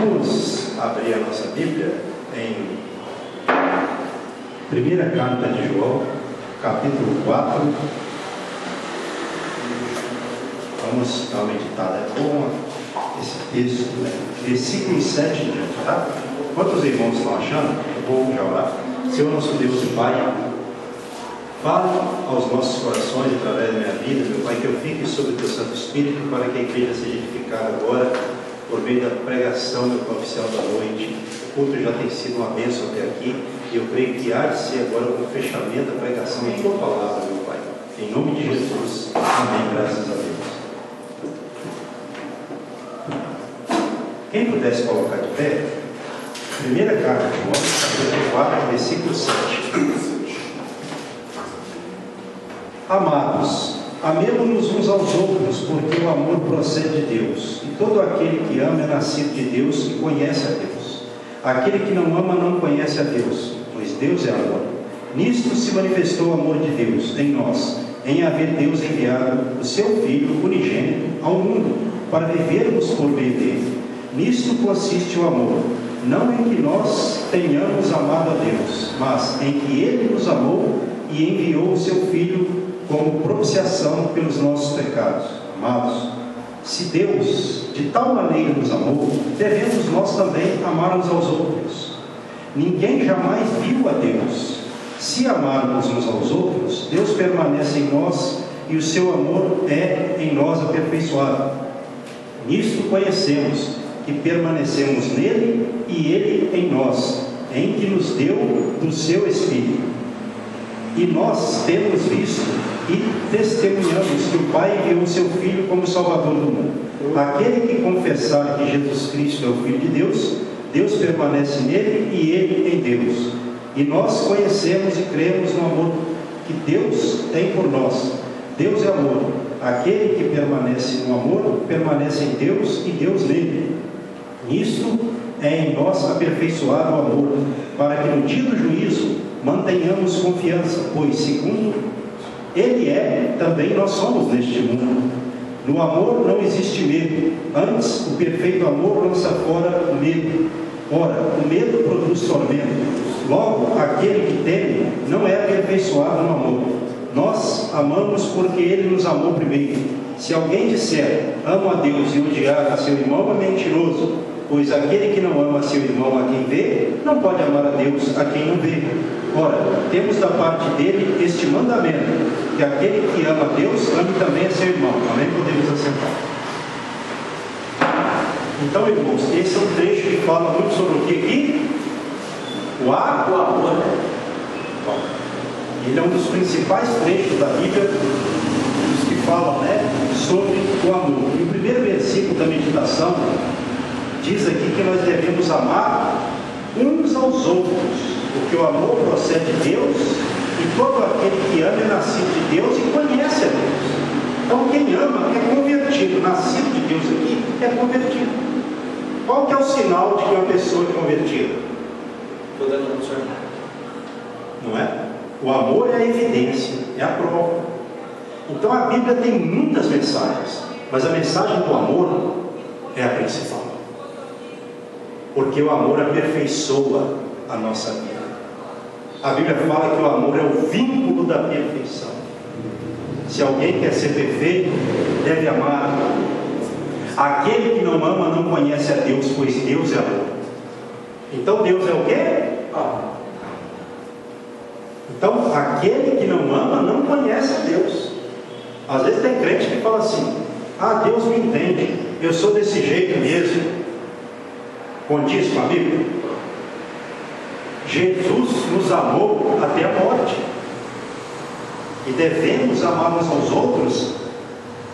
Vamos abrir a nossa Bíblia em 1ª Carta de João, capítulo 4. Vamos dar uma meditada com esse texto, versículo 7 em diante, tá? Quantos irmãos estão achando? Eu vou já orar. Senhor nosso Deus e Pai, fala aos nossos corações através da minha vida, meu Pai, que eu fique sobre o Teu Santo Espírito, para que a igreja seja edificada agora, por meio da pregação do oficial da noite. O culto já tem sido uma bênção até aqui, e eu creio que há de ser agora o fechamento da pregação da Tua palavra, meu Pai. Em nome de Jesus, amém, graças a Deus. Quem pudesse colocar de pé, 1ª Carta de João, capítulo 4, versículo 7. Amados, amemo-nos uns aos outros, porque o amor procede de Deus. E todo aquele que ama é nascido de Deus e conhece a Deus. Aquele que não ama não conhece a Deus, pois Deus é amor. Nisto se manifestou o amor de Deus em nós, em haver Deus enviado o seu Filho unigênito ao mundo, para vivermos por meio dele. Nisto consiste o amor, não em que nós tenhamos amado a Deus, mas em que Ele nos amou e enviou o seu Filho como propiciação pelos nossos pecados. Amados, se Deus de tal maneira nos amou, devemos nós também amar uns aos outros. Ninguém jamais viu a Deus. Se amarmos uns aos outros, Deus permanece em nós e o seu amor é em nós aperfeiçoado. Nisto conhecemos que permanecemos nele e ele em nós, em que nos deu do seu Espírito. E nós temos visto e testemunhamos que o Pai enviou o seu Filho como Salvador do mundo. Aquele que confessar que Jesus Cristo é o Filho de Deus, Deus permanece nele e ele em Deus. E nós conhecemos e cremos no amor que Deus tem por nós. Deus é amor. Aquele que permanece no amor, permanece em Deus e Deus nele. Nisto é em nós aperfeiçoado o amor, para que no dia do juízo mantenhamos confiança, pois segundo Ele é, também nós somos neste mundo. No amor não existe medo, antes o perfeito amor lança fora o medo. Ora, o medo produz tormento. Logo, aquele que teme não é aperfeiçoado no amor. Nós amamos porque Ele nos amou primeiro. Se alguém disser, amo a Deus e odiar a seu irmão, é mentiroso. Pois aquele que não ama seu irmão a quem vê, não pode amar a Deus a quem não vê. Ora, temos da parte dele este mandamento, que aquele que ama a Deus, ame também a seu irmão. Amém? Podemos assentar. Então, irmãos, esse é um trecho que fala muito sobre o que aqui? O amor. Ele é um dos principais trechos da Bíblia, dos que falam, sobre o amor. E o primeiro versículo da meditação diz aqui que nós devemos amar uns aos outros, porque o amor procede de Deus, e todo aquele que ama é nascido de Deus e conhece a Deus. Então quem ama é convertido. Nascido de Deus aqui é convertido. Qual que é o sinal de que uma pessoa é convertida? Não é? O amor é a evidência, é a prova. Então a Bíblia tem muitas mensagens, mas a mensagem do amor é a principal. Porque o amor aperfeiçoa a nossa vida. A Bíblia fala que o amor é o vínculo da perfeição. Se alguém quer ser perfeito, deve amar. Aquele que não ama não conhece a Deus, pois Deus é amor. Então Deus é o quê? Amor. Então aquele que não ama não conhece a Deus. Às vezes tem crente que fala assim, Deus me entende, eu sou desse jeito mesmo. Condiz com a Bíblia? Jesus nos amou até a morte, e devemos amar uns aos outros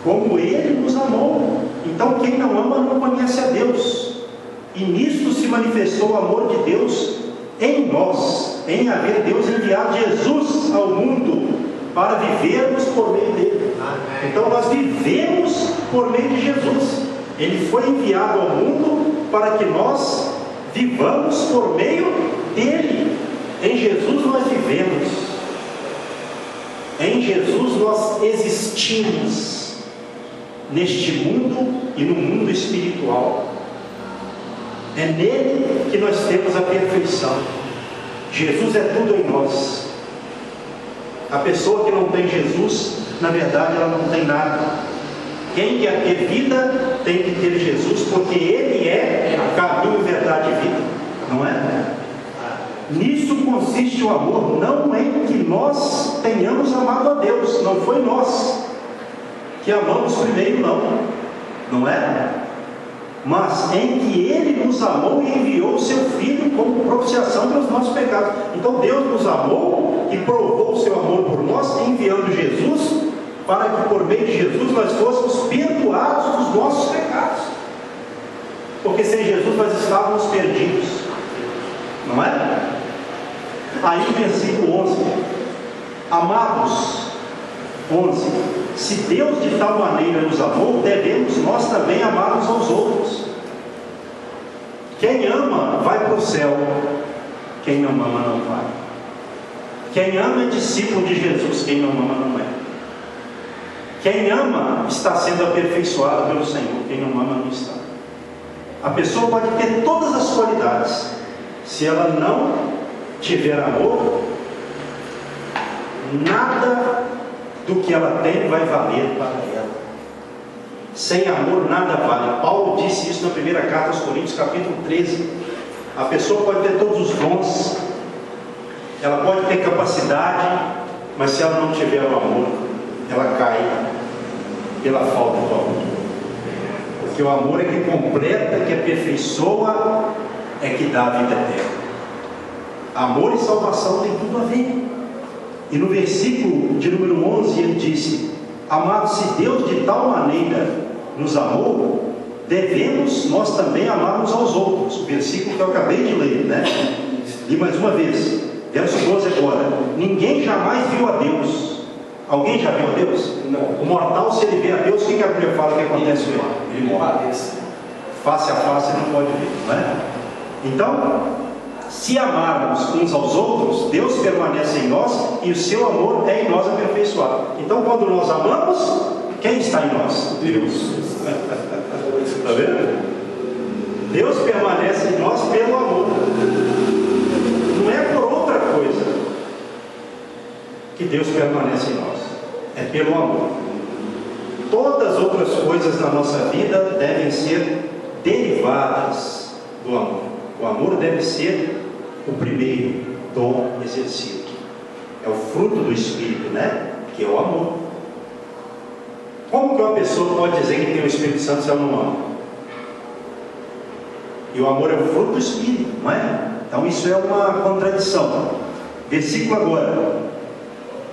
como Ele nos amou. Então quem não ama não conhece a Deus, e nisto se manifestou o amor de Deus em nós, em haver Deus enviado Jesus ao mundo para vivermos por meio dele. Amém. Então nós vivemos por meio de Jesus. Ele foi enviado ao mundo para que nós vivamos por meio dele. Em Jesus nós vivemos. Em Jesus nós existimos neste mundo e no mundo espiritual. É nele que nós temos a perfeição. Jesus é tudo em nós. A pessoa que não tem Jesus, na verdade, ela não tem nada. Quem quer ter vida tem que ter Jesus, porque Ele é caminho, verdade e vida, não é? Nisso consiste o amor, não em que nós tenhamos amado a Deus, não foi nós que amamos primeiro, não é? Mas em que Ele nos amou e enviou o Seu Filho como propiciação pelos nossos pecados. Então Deus nos amou e provou o Seu amor por nós, enviando Jesus, para que por meio de Jesus nós fôssemos perdoados dos nossos pecados. Porque sem Jesus nós estávamos perdidos, não é? Aí o versículo 11: amados, 11: se Deus de tal maneira nos amou, devemos nós também amar uns aos outros. Quem ama vai para o céu, quem não ama não vai. Quem ama é discípulo de Jesus, quem não ama não é. Quem ama está sendo aperfeiçoado pelo Senhor, quem não ama não está. A pessoa pode ter todas as qualidades, se ela não tiver amor, nada do que ela tem vai valer para ela. Sem amor nada vale. Paulo disse isso na primeira carta aos Coríntios, capítulo 13. A pessoa pode ter todos os dons, ela pode ter capacidade, mas se ela não tiver o amor, ela cai pela falta do amor. Porque o amor é que completa, que aperfeiçoa, é que dá a vida eterna. Amor e salvação tem tudo a ver. E no versículo de número 11 ele disse: amados, se Deus de tal maneira nos amou, devemos nós também amar uns aos outros. O versículo que eu acabei de ler, né? Li mais uma vez, verso 12 agora: ninguém jamais viu a Deus. Alguém já viu a Deus? Não. O mortal, se ele vê a Deus, o que a Bíblia fala que acontece com ele? Ele morre. Face a face ele não pode ver, não é? Então, se amarmos uns aos outros, Deus permanece em nós e o seu amor é em nós aperfeiçoado. Então, quando nós amamos, quem está em nós? Deus. Está vendo? Deus permanece em nós pelo amor. Não é por outra coisa que Deus permanece em nós. É pelo amor. Todas as outras coisas na nossa vida devem ser derivadas do amor. O amor deve ser o primeiro dom exercido. É o fruto do Espírito, né? Que é o amor. Como que uma pessoa pode dizer que tem o Espírito Santo se ela não ama? E o amor é o fruto do Espírito, não é? Então isso é uma contradição. Versículo agora,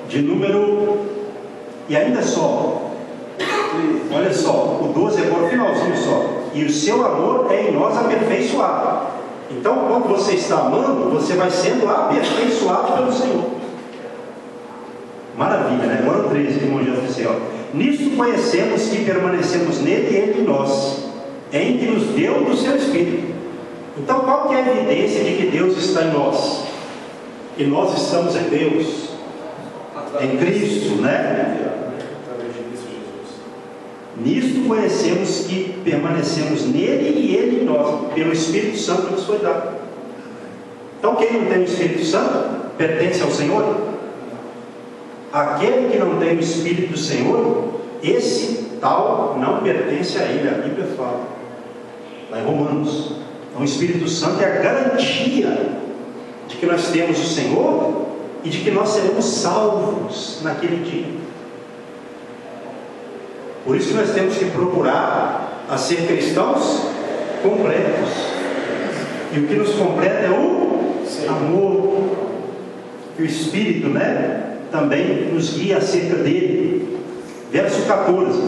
de número, e ainda só, olha só, o 12 agora, o finalzinho só. E o seu amor é em nós aperfeiçoado. Então, quando você está amando, você vai sendo aperfeiçoado pelo Senhor. Maravilha, né? Agora o 13, que o irmão Jesus disse, ó: nisto conhecemos que permanecemos nele e ele em nós, em que nos deu do seu Espírito. Então, qual que é a evidência de que Deus está em nós? E nós estamos em Deus, em Cristo, né? Nisto conhecemos que permanecemos nele e ele em nós, pelo Espírito Santo que nos foi dado. Então, quem não tem o Espírito Santo pertence ao Senhor. Aquele que não tem o Espírito do Senhor, esse tal não pertence a ele. A Bíblia fala lá em Romanos. Então, o Espírito Santo é a garantia de que nós temos o Senhor e de que nós seremos salvos naquele dia. Por isso que nós temos que procurar a ser cristãos completos. E o que nos completa é o amor. E o Espírito, né, também nos guia acerca dele. Verso 14: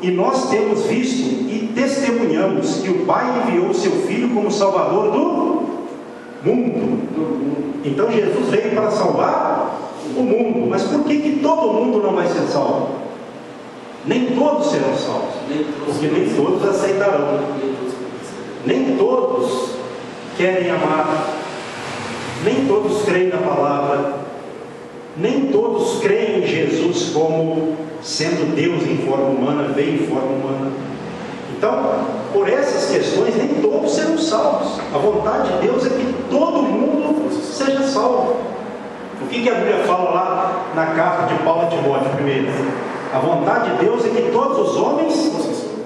e nós temos visto e testemunhamos que o Pai enviou o seu Filho como Salvador do mundo. Então Jesus veio para salvar o mundo. Mas por que todo mundo não vai ser salvo? Nem todos serão salvos, porque nem todos aceitarão, nem todos querem amar, nem todos creem na palavra, nem todos creem em Jesus como sendo Deus em forma humana, veio em forma humana. Então, por essas questões, nem todos serão salvos. A vontade de Deus é que todo mundo seja salvo. O que a Bíblia fala lá na carta de Paulo a Timóteo primeiro? A vontade de Deus é que todos os homens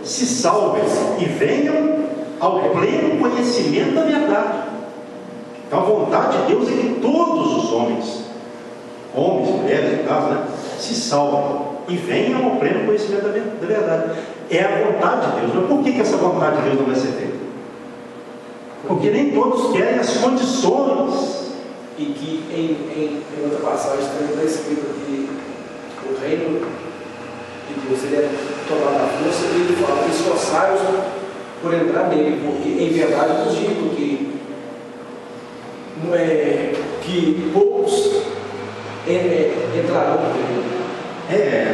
se salvem e venham ao pleno conhecimento da verdade. Então a vontade de Deus é que todos os homens, mulheres no caso, né, se salvem e venham ao pleno conhecimento da verdade. É a vontade de Deus. Mas por que essa vontade de Deus não vai ser feita? Porque nem todos querem as condições. E que em outra passagem também está escrito que o reino de Deus ele é tomado à força, e ele fala: esforçai-vos por entrar nele, porque em verdade vos digo que poucos entrarão no reino.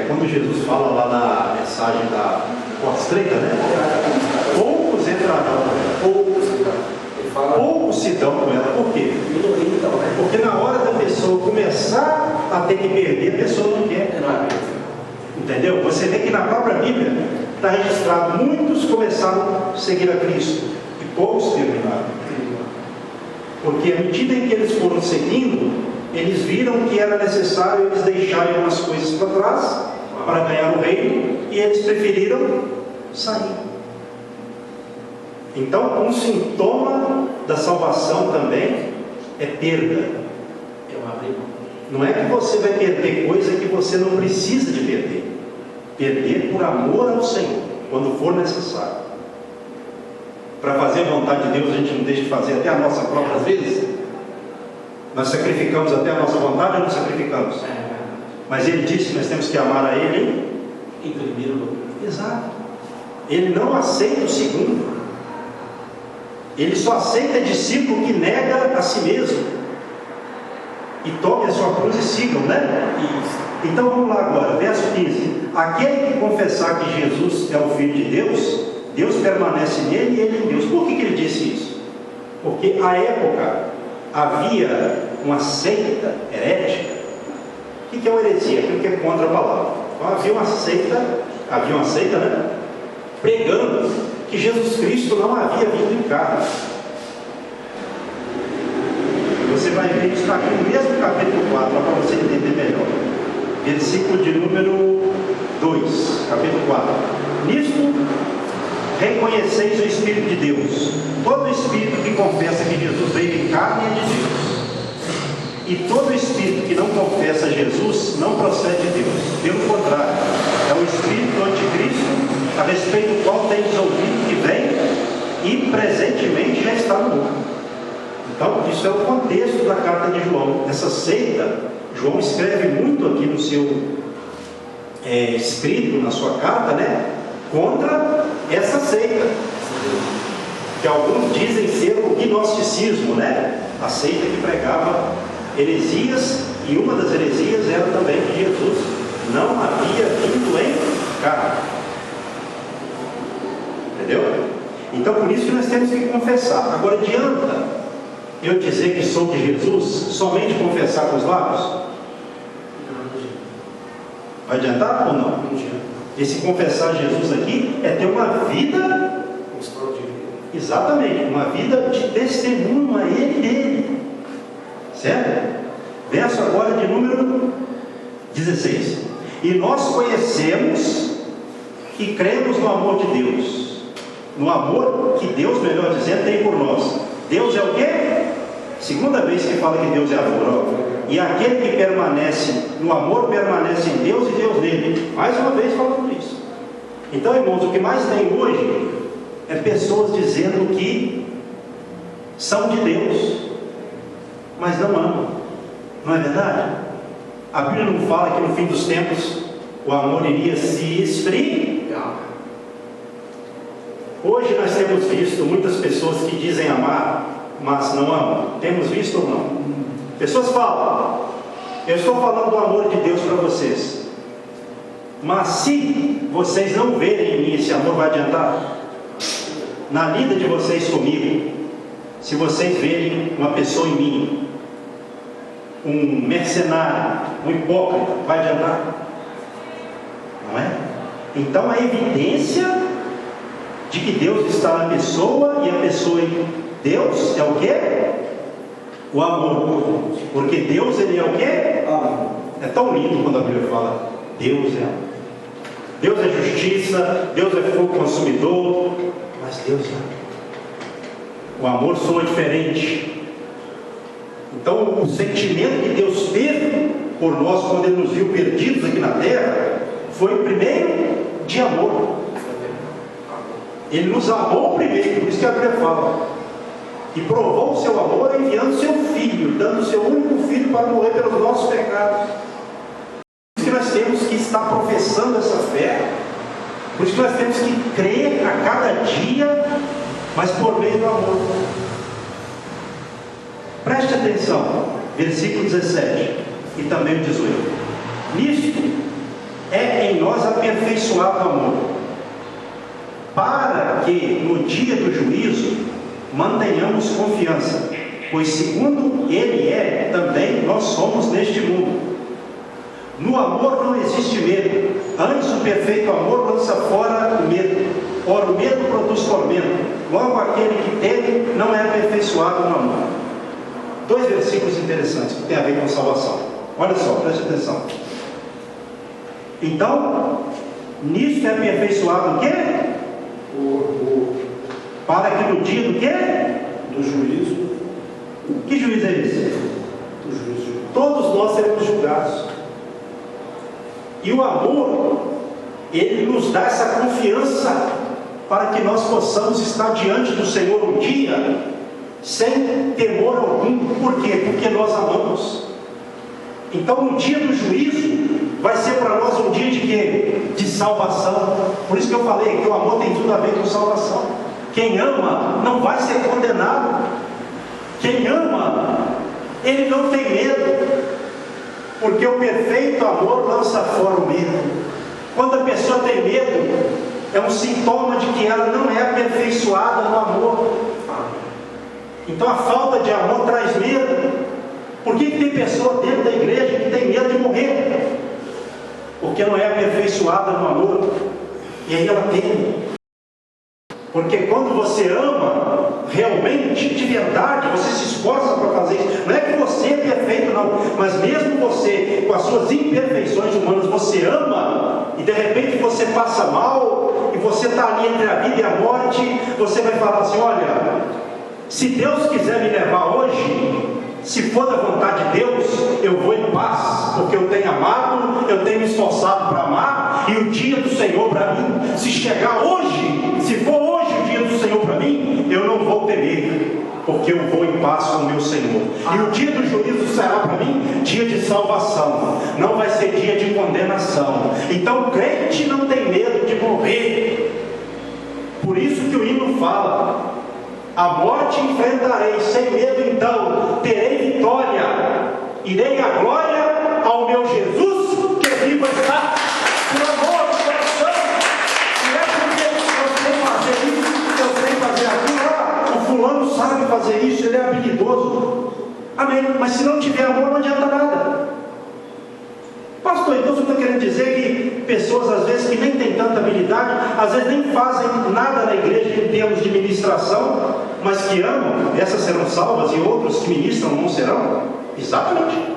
Quando Jesus fala lá na mensagem da porta estreita, né? Poucos entrarão. Poucos se dão com ela. Por quê? Porque na hora da pessoa começar a ter que perder, a pessoa não quer. Entendeu? Você vê que na própria Bíblia está registrado: muitos começaram a seguir a Cristo e poucos terminaram. Porque à medida em que eles foram seguindo, eles viram que era necessário eles deixarem umas coisas para trás para ganhar o reino, e eles preferiram sair. Então, um sintoma da salvação também é perda. Não é que você vai perder coisa que você não precisa de perder. Perder por amor ao Senhor, quando for necessário. Para fazer a vontade de Deus, a gente não deixa de fazer até a nossa própria, às vezes. Nós sacrificamos até a nossa vontade ou não sacrificamos? Mas Ele disse que nós temos que amar a Ele em primeiro lugar. Exato. Ele não aceita o segundo. Ele só aceita discípulo que nega a si mesmo e tome a sua cruz e sigam, né? Isso. Então vamos lá agora, verso 15: aquele que confessar que Jesus é o Filho de Deus, Deus permanece nele e ele em Deus. Por que ele disse isso? Porque à época havia uma seita herética. O que é uma heresia? Aquilo que é contra a palavra. Então havia uma seita, né? Pregando que Jesus Cristo não havia vindo em carne. Você vai ver isso aqui no mesmo capítulo 4, para você entender melhor. Versículo de número 2, capítulo 4. Nisto reconheceis o Espírito de Deus. Todo espírito que confessa que Jesus veio em carne é de Deus. E todo espírito que não confessa Jesus não procede de Deus. Pelo contrário, é o espírito do anticristo, a respeito do qual tendes ouvido que vem e presentemente já está no mundo. Então, isso é o contexto da carta de João. Essa seita, João escreve muito aqui no seu escrito, na sua carta, né? Contra essa seita, que alguns dizem ser o gnosticismo, né? A seita que pregava heresias, e uma das heresias era também que Jesus não havia vindo em carne. Entendeu? Então por isso que nós temos que confessar. Agora, adianta eu dizer que sou de Jesus, somente confessar com os lábios? Vai adiantar ou não? Esse confessar Jesus aqui é ter uma vida, exatamente, uma vida de testemunho a Ele dele. Certo? Verso agora de número 16. E nós conhecemos e cremos no amor de Deus. No amor que Deus, melhor dizendo, tem por nós. Deus é o quê? Segunda vez que fala que Deus é amor. E aquele que permanece no amor, permanece em Deus e Deus nele. Mais uma vez falando isso. Então, irmãos, o que mais tem hoje é pessoas dizendo que são de Deus, mas não amam. Não é verdade? A Bíblia não fala que no fim dos tempos o amor iria se esfriar. Hoje nós temos visto muitas pessoas que dizem amar, mas não amam. Temos visto ou não? Pessoas falam: eu estou falando do amor de Deus para vocês, mas se vocês não verem em mim, esse amor vai adiantar? Na lida de vocês comigo, se vocês verem uma pessoa em mim, um mercenário, um hipócrita, vai adiantar? Não é? Então a evidência de que Deus está na pessoa e a pessoa em Deus é o quê? O amor. Porque Deus, ele é o quê? Amor. É tão lindo quando a Bíblia fala Deus é amor. Deus é justiça, Deus é fogo consumidor, mas Deus é amor. O amor soa diferente. Então o sentimento que Deus teve por nós quando Ele nos viu perdidos aqui na terra foi primeiro de amor. Ele nos amou primeiro, por isso que a Bíblia fala, e provou o seu amor enviando seu Filho, dando o seu único Filho para morrer pelos nossos pecados. Por isso que nós temos que estar professando essa fé, por isso que nós temos que crer a cada dia, mas por meio do amor. Preste atenção, versículo 17 e também o 18. Nisto é em nós aperfeiçoado o amor, para que no dia do juízo mantenhamos confiança, pois segundo Ele é, também nós somos neste mundo. No amor não existe medo, antes o perfeito amor lança fora o medo. Ora, o medo produz tormento, logo aquele que teme não é aperfeiçoado no amor. Dois versículos interessantes que tem a ver com salvação. Olha só, preste atenção. Então, nisso é aperfeiçoado o quê? Para que no dia do quê? Do juízo. Que juízo é esse? O juízo. Todos nós seremos julgados. E o amor, ele nos dá essa confiança para que nós possamos estar diante do Senhor um dia sem temor algum. Por quê? Porque nós amamos. Então no dia do juízo vai ser para nós um dia de quê? De salvação. Por isso que eu falei que o amor tem tudo a ver com salvação. Quem ama não vai ser condenado. Quem ama, ele não tem medo, porque o perfeito amor lança fora o medo. Quando a pessoa tem medo, é um sintoma de que ela não é aperfeiçoada no amor. Então a falta de amor traz medo. Por que tem pessoa dentro da igreja que tem medo de morrer? Porque não é aperfeiçoada no amor. E aí ela teme. Porque quando você ama realmente, de verdade, você se esforça para fazer isso. Não é que você é perfeito, não. Mas mesmo você, com as suas imperfeições humanas, você ama, e de repente você passa mal, e você está ali entre a vida e a morte, você vai falar assim: olha, se Deus quiser me levar hoje, se for da vontade de Deus, eu vou em paz, porque eu tenho amado, eu tenho me esforçado para amar, e o dia do Senhor para mim, se chegar hoje, se for hoje o dia do Senhor para mim, eu não vou temer, porque eu vou em paz com o meu Senhor. E o dia do juízo será para mim dia de salvação, não vai ser dia de condenação. Então o crente não tem medo de morrer. Por isso que o hino fala: a morte enfrentarei sem medo, então terei vitória, irei à glória ao meu Jesus que vivo está. Por amor do coração, não é porque eu sei fazer isso, eu sei fazer aquilo, o fulano sabe fazer isso, ele é habilidoso. Amém. Mas se não tiver amor, não adianta nada. Pastor, então você está querendo dizer que pessoas às vezes que nem têm tanta habilidade, às vezes nem fazem nada na igreja em termos de ministração, mas que amam, essas serão salvas e outros que ministram não serão? Exatamente.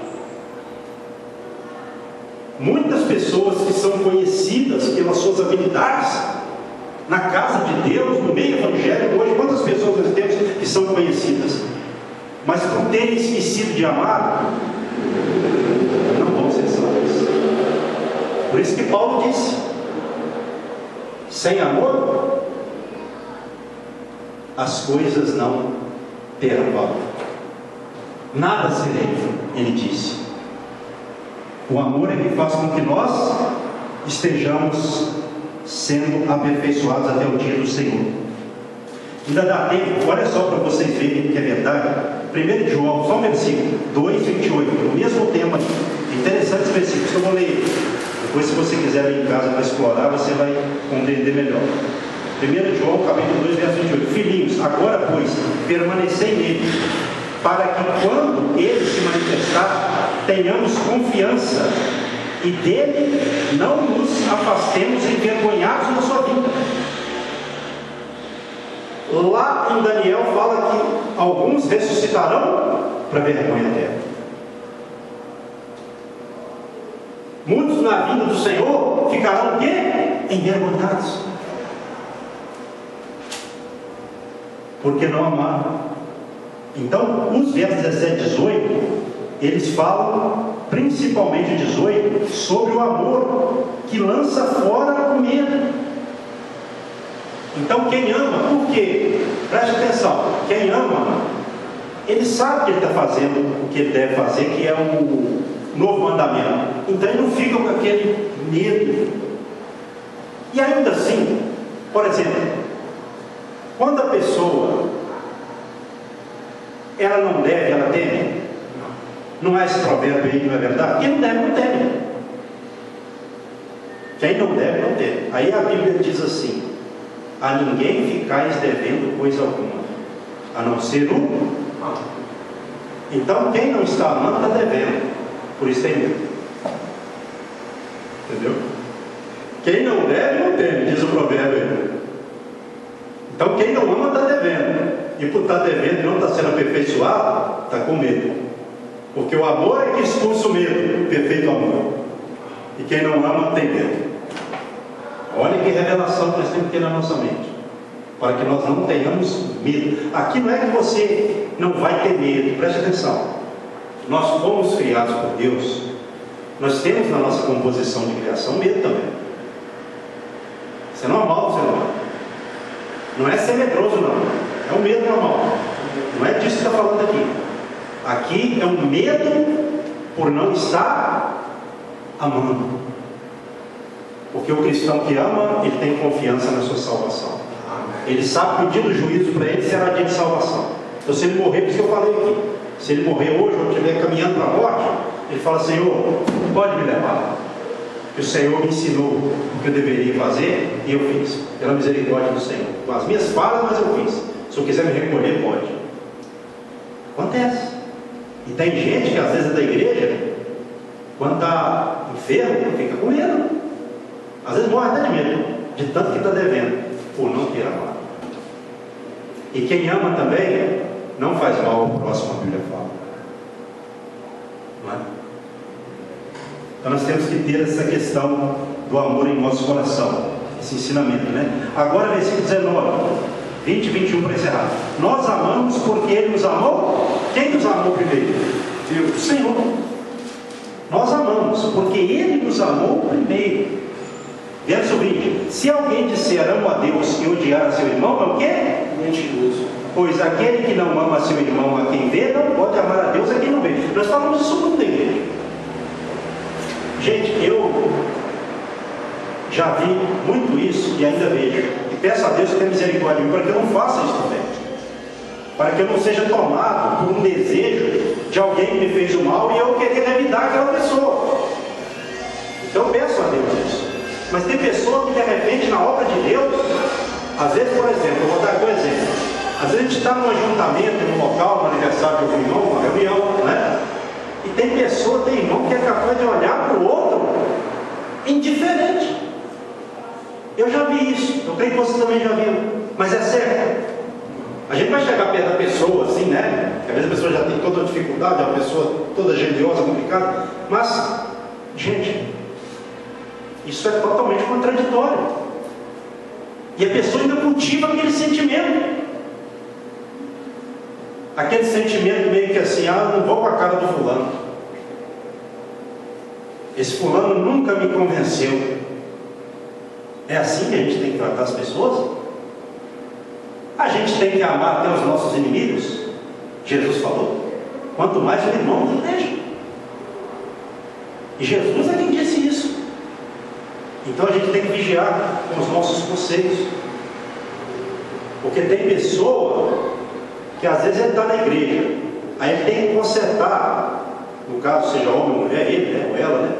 Muitas pessoas que são conhecidas pelas suas habilidades na casa de Deus, no meio evangélico, hoje quantas pessoas nós temos que são conhecidas, mas por terem esquecido de amar, não vão ser salvos. Por isso que Paulo disse: sem amor as coisas não terão valor, nada serei. Ele disse: o amor é que faz com que nós estejamos sendo aperfeiçoados até o dia do Senhor. Ainda dá tempo, olha só para vocês verem que é verdade. 1 João, só um versículo, 2:28, o mesmo tema aqui. Interessantes versículos que eu vou ler. Depois, se você quiser ir em casa para explorar, você vai compreender melhor. 1 João, capítulo 2, verso 28. Filhinhos, agora pois, permanecei nele, para que quando ele se manifestar, tenhamos confiança, e dele não nos afastemos envergonhados na sua vida. Lá em Daniel fala que alguns ressuscitarão para vergonha eterna. Muitos na vinda do Senhor ficarão o quê? Envergonhados. Porque não amaram. Então, os versos 17 e 18, eles falam, principalmente 18, sobre o amor que lança fora o medo. Então, quem ama, por quê? Preste atenção, quem ama, ele sabe que ele está fazendo o que ele deve fazer, que é um novo mandamento. Então, ele não fica com aquele medo. E ainda assim, por exemplo, quando a pessoa ela não deve, ela teme. Não há esse provérbio aí, não é verdade? Quem não deve, não teme. Quem não deve, não teme. Aí a Bíblia diz assim: a ninguém ficais devendo coisa alguma, a não ser um. Então quem não está amando está devendo, por isso tem medo. Entendeu? Quem não deve, não teme, diz o provérbio. Então quem não ama está devendo. E por estar devendo e não está sendo aperfeiçoado, está com medo. Porque o amor é que expulsa o medo, o perfeito amor. E quem não ama tem medo. Olha que revelação que nós temos que ter na nossa mente, para que nós não tenhamos medo. Aqui não é que você não vai ter medo, preste atenção. Nós fomos criados por Deus. Nós temos na nossa composição de criação medo também. Isso é normal do ser humano. Não é ser medroso, não. É um medo normal. Não é disso que está falando aqui. Aqui é um medo por não estar amando. Porque o cristão que ama, ele tem confiança na sua salvação. Ele sabe que o dia do juízo para ele será dia de salvação. Então, se ele morrer, por isso que eu falei aqui, se ele morrer hoje ou estiver caminhando para a morte, ele fala: Senhor, pode me levar. Que o Senhor me ensinou o que eu deveria fazer e eu fiz, pela misericórdia do Senhor. Com as minhas falhas, mas eu fiz. Se eu quiser me recolher, pode. Acontece. E tem gente que às vezes é da igreja, quando está enfermo, fica com medo. Às vezes morre até de medo, de tanto que está devendo, por não ter amado. E quem ama também não faz mal ao próximo, a Bíblia fala. Não é? Então nós temos que ter essa questão do amor em nosso coração, esse ensinamento, né? Agora, versículo 19, 20 e 21 para encerrar. Nós amamos porque Ele nos amou. Quem nos amou primeiro? Deus, o Senhor. Nós amamos porque Ele nos amou primeiro. Verso 20: se alguém disser amo a Deus e odiar a seu irmão, é o quê? Mentiroso. Pois aquele que não ama a seu irmão a quem vê, não pode amar a Deus a quem não vê. Nós falamos isso muito na igreja. Gente, eu já vi muito isso e ainda vejo. E peço a Deus que tenha misericórdia de mim para que eu não faça isso também. Para que eu não seja tomado por um desejo de alguém que me fez o mal e eu querer revidar aquela pessoa. Então eu peço a Deus isso. Mas tem pessoa que de repente na obra de Deus, às vezes, por exemplo, eu vou dar aqui um exemplo. Às vezes a gente está num ajuntamento, num local, no aniversário de um irmão, uma reunião, né? E tem pessoa, tem irmão que é capaz de olhar para o outro indiferente. Eu já vi isso, eu creio que você também já viu, mas é certo. A gente vai chegar perto da pessoa assim, né? Às vezes a pessoa já tem toda a dificuldade, é uma pessoa toda geniosa, complicada, mas, gente, isso é totalmente contraditório. E a pessoa ainda cultiva aquele sentimento. Aquele sentimento meio que assim: ah, não vou com a cara do fulano. Esse fulano nunca me convenceu. É assim que a gente tem que tratar as pessoas? A gente tem que amar até os nossos inimigos. Jesus falou: quanto mais o irmão da igreja. E Jesus é quem disse isso. Então a gente tem que vigiar com os nossos conceitos. Porque tem pessoa que às vezes ele está na igreja, aí ele tem que consertar, no caso seja homem ou mulher, ele, né, ou ela, né?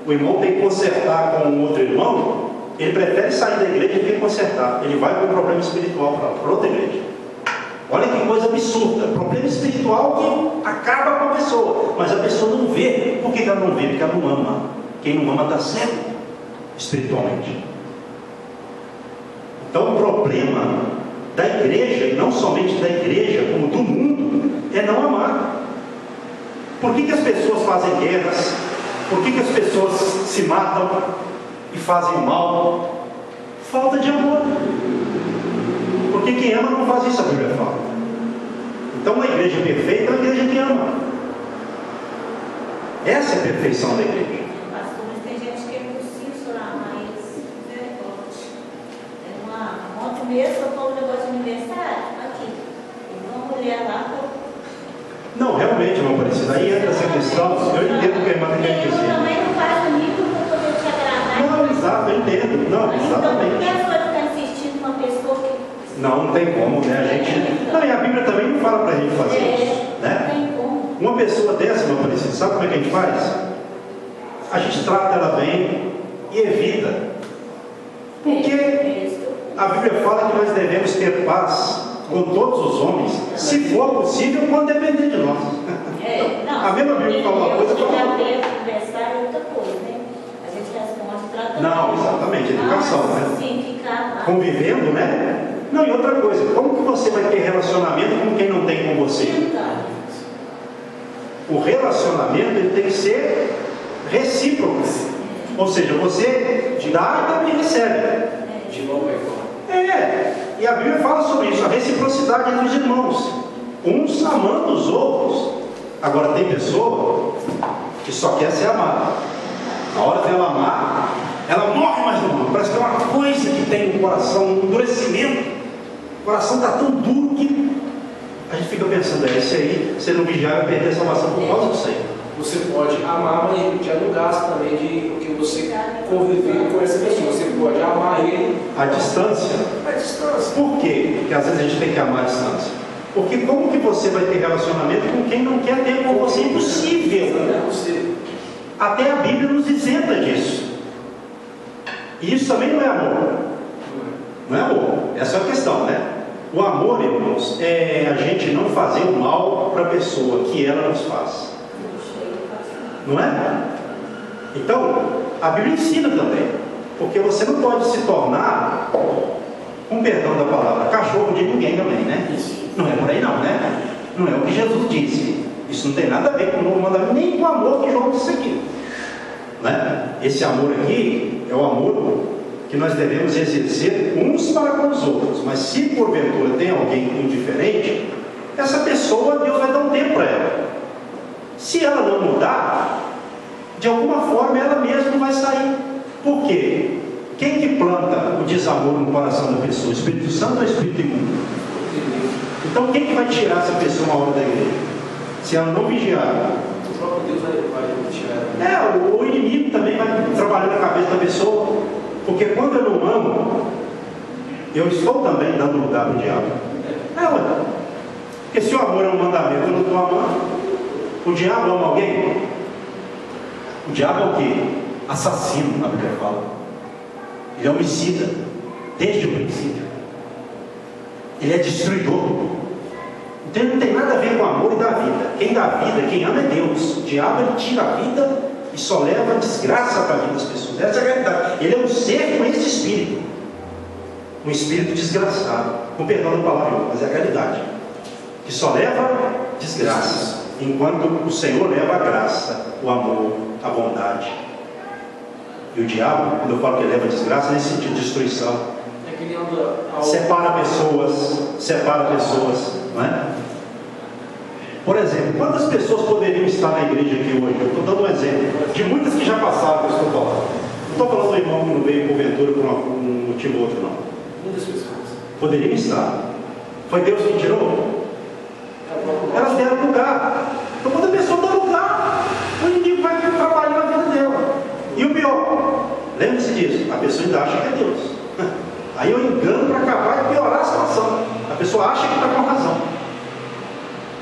O irmão tem que consertar com um outro irmão, ele prefere sair da igreja e vir consertar. Ele vai com um problema espiritual para outra igreja. Olha que coisa absurda, problema espiritual que acaba com a pessoa, mas a pessoa não vê. Por que ela não vê? Porque ela não ama. Quem não ama está cego espiritualmente. Então o problema da igreja, e não somente da igreja, como do mundo, é não amar. Por que as pessoas fazem guerras? Por que as pessoas se matam e fazem mal? Falta de amor. Porque quem ama não faz isso, a Bíblia fala. Então uma igreja perfeita é uma igreja que ama. Essa é a perfeição da igreja. Pastor, mas tem gente que é impossível amar eles. Ontem mesmo eu falo um negócio de aniversário, aqui. Uma mulher lá. Não, realmente, não precisa. Aí entra essa questão, eu entendo o que a irmã quer dizer. Eu também não faço comigo para poder te agradar. Não, exato, eu entendo. Não, exatamente. Então, por que a pessoa está insistindo com uma pessoa que... Não tem como, né? A gente... Não, e a Bíblia também não fala para a gente fazer isso, né? Não tem como. Uma pessoa dessa, meu parecido, sabe como é que a gente faz? A gente trata ela bem e evita. Porque a Bíblia fala que nós devemos ter paz com todos os homens, se for possível, quando depender de nós. Não, a mesma Bíblia fala uma coisa que conversar é outra coisa, né? A gente responde tratando. Não, exatamente, educação, né? Sim, ficar convivendo, né? Não, e outra coisa, como que você vai ter relacionamento com quem não tem com você? O relacionamento ele tem que ser recíproco. Ou seja, você dá e também recebe. De novo é igual. E a Bíblia fala sobre isso, a reciprocidade entre os irmãos, uns amando os outros. Agora tem pessoa que só quer ser amada. Na hora dela amar, ela morre mais não. Parece que é uma coisa que tem no coração, um endurecimento. O coração está tão duro que a gente fica pensando, esse aí, você não vigiar, vai perder a salvação por causa disso aí. Você pode amar, mas já não gasta também de porque você conviver com essa pessoa. Você pode amar ele à distância. À distância. Por quê? Porque às vezes a gente tem que amar à distância. Porque como que você vai ter relacionamento com quem não quer ter com você? Impossível. Não é possível. Até a Bíblia nos isenta disso. E isso também não é amor. Não é amor. Essa é a questão, né? O amor, irmãos, é a gente não fazer o mal para a pessoa que ela nos faz. Não é? Então, a Bíblia ensina também. Porque você não pode se tornar, com perdão da palavra, cachorro de ninguém também, né? Não é por aí não, né? Não é o que Jesus disse. Isso não tem nada a ver com o novo mandamento, nem com o amor que João disse aqui. Né? Esse amor aqui é o amor que nós devemos exercer uns para com os outros. Mas se porventura tem alguém indiferente, essa pessoa, Deus vai dar um tempo para ela. Se ela não mudar, de alguma forma ela mesma vai sair. Por quê? Quem que planta o desamor no coração da pessoa? O Espírito Santo ou o Espírito imundo? Então quem que vai tirar essa pessoa uma hora da igreja? Se ela não vigiar. O próprio Deus vai tirar. O inimigo também vai trabalhar na cabeça da pessoa. Porque quando eu não amo, eu estou também dando lugar para o diabo. Ué. Porque se o amor é um mandamento, eu não estou amando. O diabo ama alguém? O diabo é o quê? Assassino, a Bíblia fala. Ele é homicida, desde o princípio. Ele é destruidor. Então ele não tem nada a ver com o amor e da vida. Quem dá vida, quem ama é Deus. O diabo ele tira a vida e só leva desgraça para a vida das pessoas. Essa é a realidade. Ele é um ser com esse espírito. Um espírito desgraçado. Com perdão da palavra, mas é a realidade. Que só leva desgraça. Enquanto o Senhor leva a graça, o amor, a bondade. E o diabo, quando eu falo que ele leva a desgraça, nesse sentido de destruição. É que ele anda separa pessoas, não é? Por exemplo, quantas pessoas poderiam estar na igreja aqui hoje? Eu estou dando um exemplo de muitas que já passaram que eu estou falando. Não estou falando do irmão que não veio porventura por um motivo ou outro, não. muitas pessoas. Poderiam estar. Foi Deus que tirou? Elas deram lugar. Então quando a pessoa dá lugar, o inimigo vai trabalhar na vida dela. E o pior, lembre-se disso, a pessoa ainda acha que é Deus. Aí eu engano para acabar e piorar a situação. A pessoa acha que está com razão.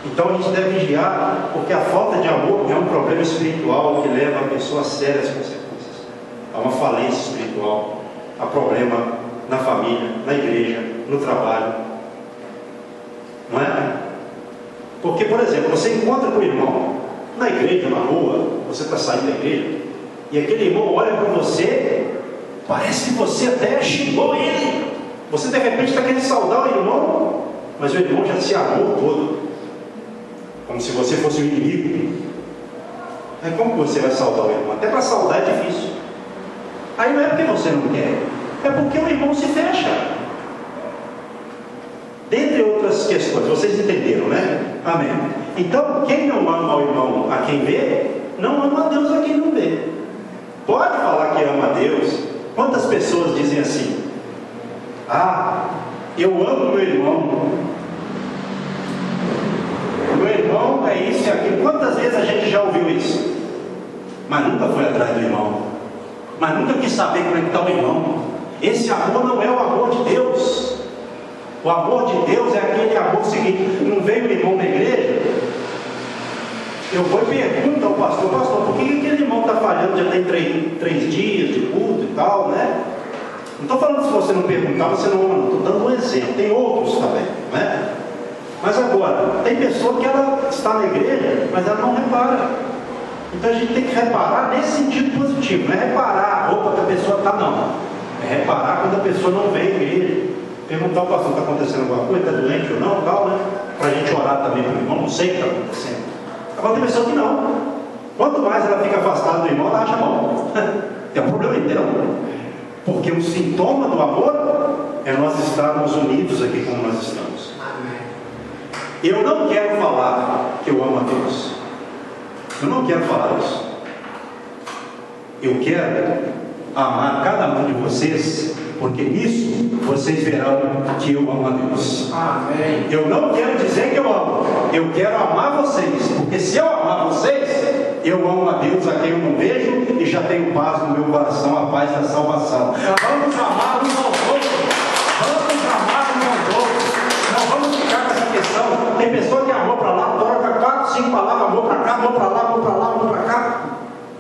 Então a gente deve vigiar, porque a falta de amor é um problema espiritual que leva a pessoa a sérias consequências. Há uma falência espiritual, há problema na família, na igreja, no trabalho. Não é? Porque, por exemplo, você encontra com o irmão na igreja, na rua, você está saindo da igreja, e aquele irmão olha para você, parece que você até xingou ele. Você de repente está querendo saudar o irmão, mas o irmão já se amou todo, como se você fosse o inimigo. Aí como que você vai saudar o irmão? Até para saudar é difícil. Aí não é porque você não quer, é porque o irmão se fecha. Dentre outras questões, vocês entenderam, né? Amém. Então, quem não ama o irmão a quem vê, não ama a Deus a quem não vê. Pode falar que ama a Deus. Quantas pessoas dizem assim: ah, eu amo meu irmão. Meu irmão é isso e aquilo. Quantas vezes a gente já ouviu isso? Mas nunca foi atrás do irmão. Mas nunca quis saber como é que está o irmão. Esse amor não é o amor de Deus. O amor de Deus é aquele amor seguinte. Não veio o irmão na igreja? Eu vou e pergunto ao pastor: pastor, por que aquele irmão está falhando? Já tem três dias de culto e tal, né? Não estou falando se você não perguntar, você não ama, não. Estou dando um exemplo. Tem outros também, né? Mas agora, tem pessoa que ela está na igreja, mas ela não repara. Então a gente tem que reparar nesse sentido positivo. Não é reparar a roupa que a pessoa está, não. É reparar quando a pessoa não vem à igreja. Perguntar ao pastor: está acontecendo alguma coisa, está doente ou não, tal, né? Para a gente orar também para o irmão, não sei o que está acontecendo. Agora tem pessoa que não. Quanto mais ela fica afastada do irmão, ela acha bom. Tem um problema inteiro. Porque o sintoma do amor é nós estarmos unidos aqui como nós estamos. Eu não quero falar que eu amo a Deus. Eu não quero falar isso. Eu quero amar cada um de vocês, porque nisso vocês verão que eu amo a Deus. Amém. Eu não quero dizer que eu amo, eu quero amar vocês, porque se eu amar vocês, eu amo a Deus a quem eu não vejo e já tenho paz no meu coração, a paz da salvação. Vamos amar uns aos outros, vamos amar uns aos outros, não vamos ficar com essa questão. Tem pessoa que amor para lá, troca 4, 5 palavras, amor para cá, amor para lá, amor para lá, amor para cá,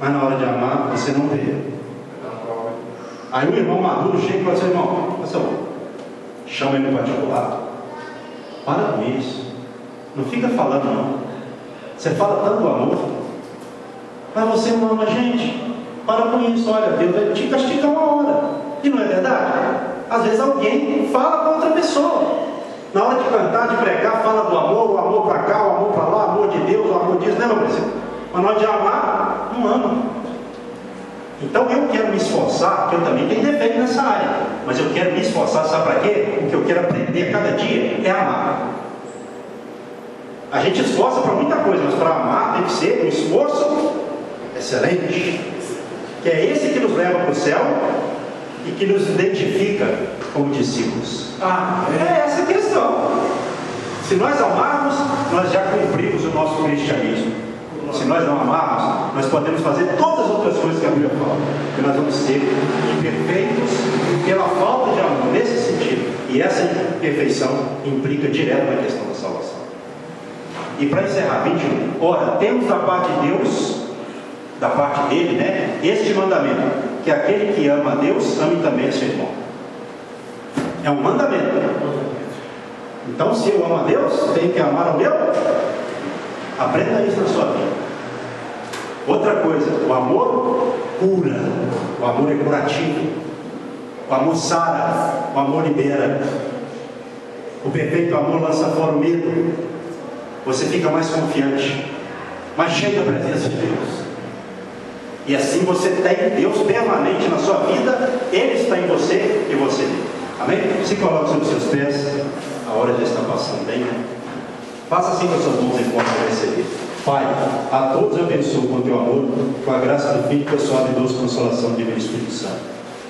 mas na hora de amar você não vê. Aí o irmão maduro chega e fala assim: irmão, chama ele no particular, para com isso, não fica falando não, você fala tanto do amor, mas você não ama a gente, para com isso. Olha, Deus vai te castigar uma hora, e não é verdade? Às vezes alguém fala com outra pessoa, na hora de cantar, de pregar, fala do amor, o amor para cá, o amor para lá, o amor de Deus, o amor disso, né, meu parceiro? Mas na hora de amar, não ama. Então eu quero me esforçar, porque eu também tenho defeito nessa área, mas eu quero me esforçar, sabe para quê? O que eu quero aprender cada dia é amar. A gente esforça para muita coisa, mas para amar tem que ser um esforço excelente, que é esse que nos leva para o céu e que nos identifica como discípulos. É essa a questão. Se nós amarmos, nós já cumprimos o nosso cristianismo. Se nós não amarmos, nós podemos fazer todas as outras coisas que a Bíblia fala, e nós vamos ser imperfeitos pela falta de amor, nesse sentido. E essa imperfeição implica direto na questão da salvação. E para encerrar, 21. Ora, temos da parte de Deus, da parte dele, né, este mandamento: que aquele que ama a Deus, ame também a seu irmão. É um mandamento. Então, se eu amo a Deus, tenho que amar o meu. Aprenda isso na sua vida. Outra coisa, o amor cura, o amor é curativo, o amor sara, o amor libera. O perfeito amor lança fora o medo. Você fica mais confiante, mais cheio da presença de Deus. E assim você tem Deus permanente na sua vida, Ele está em você e você nele. Amém? Se coloque sobre os seus pés, a hora já está passando bem, né? Faça assim com as suas mãos em forma de receber. Pai, a todos eu abençoo com o teu amor, com a graça do Filho, pessoal e doce consolação do Divino Espírito Santo.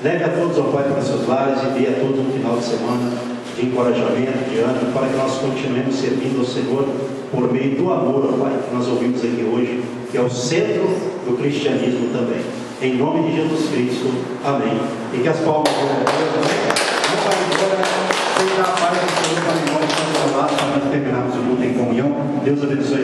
Leve a todos, ó Pai, para os seus lares e dê a todos um final de semana de encorajamento, de ânimo, para que nós continuemos servindo ao Senhor por meio do amor, ó Pai, que nós ouvimos aqui hoje, que é o centro do cristianismo também. Em nome de Jesus Cristo, amém. E que as palmas de Deus, seja a paz do Senhor para nós, para nós terminarmos o mundo em comunhão. Deus abençoe.